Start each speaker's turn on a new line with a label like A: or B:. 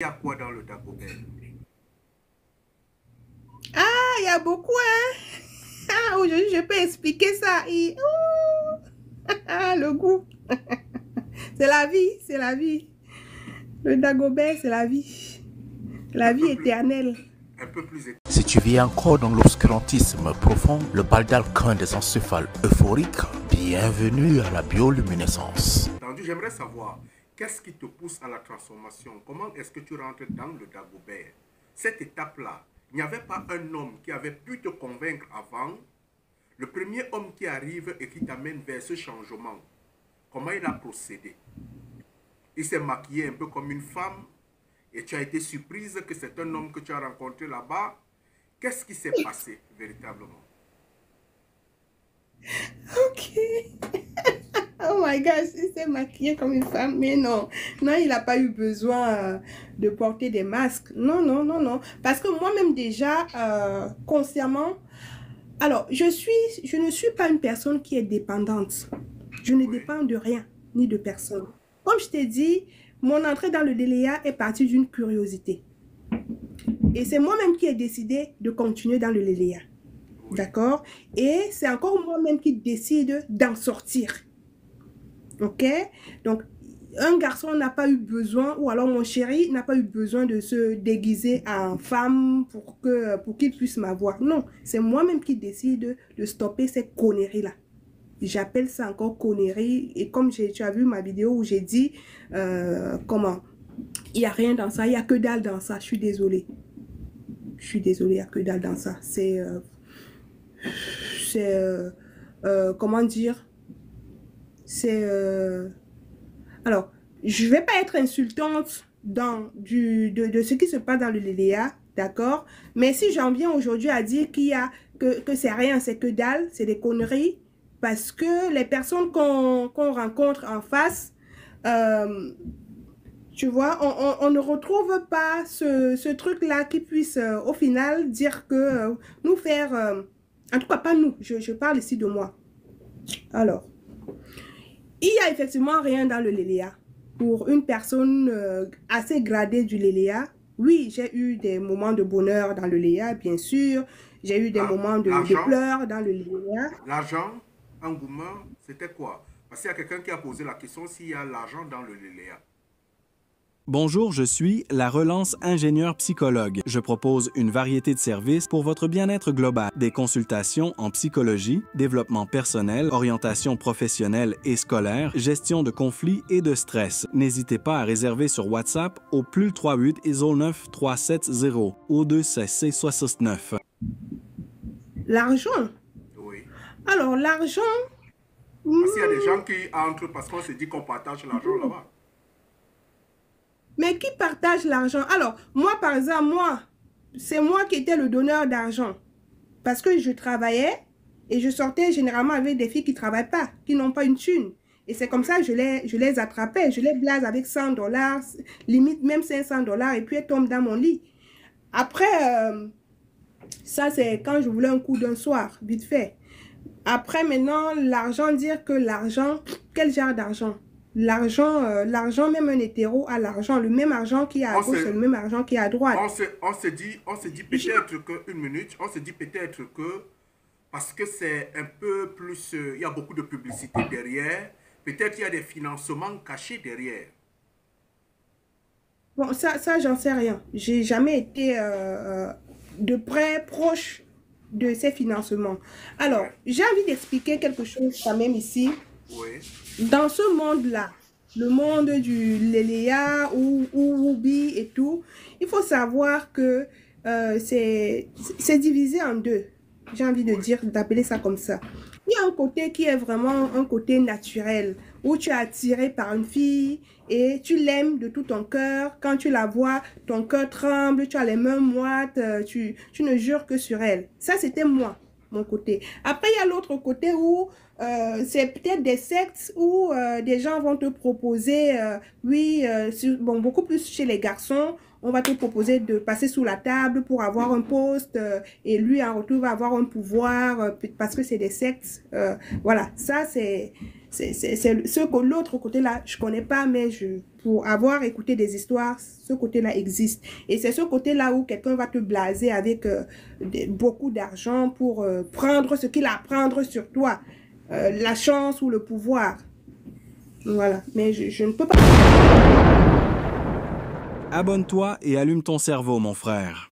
A: Il y a quoi dans le Dagobert?
B: Ah, il y a beaucoup, hein? Ah, aujourd'hui, je peux expliquer ça. Ah, le goût. C'est la vie, c'est la vie. Le Dagobert, c'est la vie.
A: Un
B: La vie
A: peu plus,
B: éternelle.
A: un peu plus
C: Si tu vis encore dans l'obscurantisme profond, le bal d'alcool des encéphales euphoriques, bienvenue à la bioluminescence.
A: étendu. J'aimerais savoir, qu'est-ce qui te pousse à la transformation? Comment est-ce que tu rentres dans le Dagobert? Cette étape-là, il n'y avait pas un homme qui avait pu te convaincre avant. Le premier homme qui arrive et qui t'amène vers ce changement, comment il a procédé? Il s'est maquillé un peu comme une femme et tu as été surprise que c'est un homme que tu as rencontré là-bas. Qu'est-ce qui s'est passé véritablement?
B: Ok. Oh my gosh, il s'est maquillé comme une femme. Mais non, non, il n'a pas eu besoin de porter des masques. Non, non, non, non. Parce que moi-même déjà, consciemment, alors, je ne suis pas une personne qui est dépendante. Je ne
A: Oui,
B: dépends de rien, ni de personne. Comme je t'ai dit, mon entrée dans le DLA est partie d'une curiosité. Et c'est moi-même qui ai décidé de continuer dans le DLA.
A: oui.
B: D'accord? Et c'est encore moi-même qui décide d'en sortir. OK? Donc, un garçon n'a pas eu besoin, ou alors mon chéri n'a pas eu besoin de se déguiser en femme pour qu'il puisse m'avoir. Non, c'est moi-même qui décide de stopper ces conneries-là. J'appelle ça encore conneries. Et comme tu as vu ma vidéo où j'ai dit, comment, il n'y a rien dans ça, il n'y a que dalle dans ça. Je suis désolée. Je suis désolée, il n'y a que dalle dans ça. Comment dire, c'est... alors, je ne vais pas être insultante de ce qui se passe dans le LDA, d'accord? Mais si j'en viens aujourd'hui à dire que c'est rien, c'est que dalle, c'est des conneries, parce que les personnes qu'on rencontre en face, euh, tu vois, on ne retrouve pas ce truc-là qui puisse au final dire que nous faire, en tout cas pas nous, je parle ici de moi. Alors, il y a effectivement rien dans le Léléa. Pour une personne assez gradée du Léléa, oui, j'ai eu des moments de bonheur dans le Léléa, bien sûr. J'ai eu des moments de
A: L'argent,
B: pleurs dans le Léléa.
A: l'argent, engouement, c'était quoi? Parce qu'il y a quelqu'un qui a posé la question s'il y a l'argent dans le Léléa.
D: Bonjour, je suis la Relance ingénieur psychologue. Je propose une variété de services pour votre bien-être global. Des consultations en psychologie, développement personnel, orientation professionnelle et scolaire, gestion de conflits et de stress. N'hésitez pas à réserver sur WhatsApp au plus 38 09 370 ou 26669.
B: L'argent.
A: Oui.
B: Alors, l'argent,
A: Parce qu'il y a des
B: hmm,
A: gens qui entrent parce qu'on se dit qu'on partage l'argent là-bas.
B: mais qui partage l'argent? Alors, moi, par exemple, moi, c'est moi qui étais le donneur d'argent. Parce que je travaillais et je sortais généralement avec des filles qui ne travaillent pas, qui n'ont pas une thune. Et c'est comme
A: Oui.
B: ça que je les attrapais. Je les blase avec 100 dollars, limite même 500 dollars, et puis elles tombent dans mon lit. Après, ça c'est quand je voulais un coup d'un soir, vite fait. Après, maintenant, l'argent, dire que l'argent, quel genre d'argent? L'argent, l'argent, même un hétéro a l'argent. Le même argent qui est à
A: On
B: gauche, c'est
A: se,
B: le même argent qui est à droite.
A: on se dit peut-être que, une minute, on se dit peut-être que, parce que c'est un peu plus, il y a beaucoup de publicité derrière, peut-être il y a des financements cachés derrière.
B: Bon, ça j'en sais rien. J'ai jamais été de près proche de ces financements. Alors,
A: Ouais.
B: j'ai envie d'expliquer quelque chose quand même ici.
A: Oui.
B: Dans ce monde-là, le monde du Léléa ou Wubi et tout, il faut savoir que c'est divisé en deux. J'ai envie de
A: Oui.
B: dire, d'appeler ça comme ça. Il y a un côté qui est vraiment un côté naturel, où tu es attiré par une fille et tu l'aimes de tout ton cœur. Quand tu la vois, ton cœur tremble, tu as les mains moites, tu ne jures que sur elle. Ça, c'était moi, mon côté. Après, il y a l'autre côté où c'est peut-être des sectes où des gens vont te proposer, oui, bon, beaucoup plus chez les garçons, on va te proposer de passer sous la table pour avoir un poste et lui en retour va avoir un pouvoir parce que c'est des sectes. Voilà, ça L'autre côté-là, je connais pas, mais pour avoir écouté des histoires, ce côté-là existe. Et c'est ce côté-là où quelqu'un va te blaser avec beaucoup d'argent pour prendre ce qu'il a à prendre sur toi. La chance ou le pouvoir. Voilà. Mais je ne peux pas...
D: Abonne-toi et allume ton cerveau, mon frère.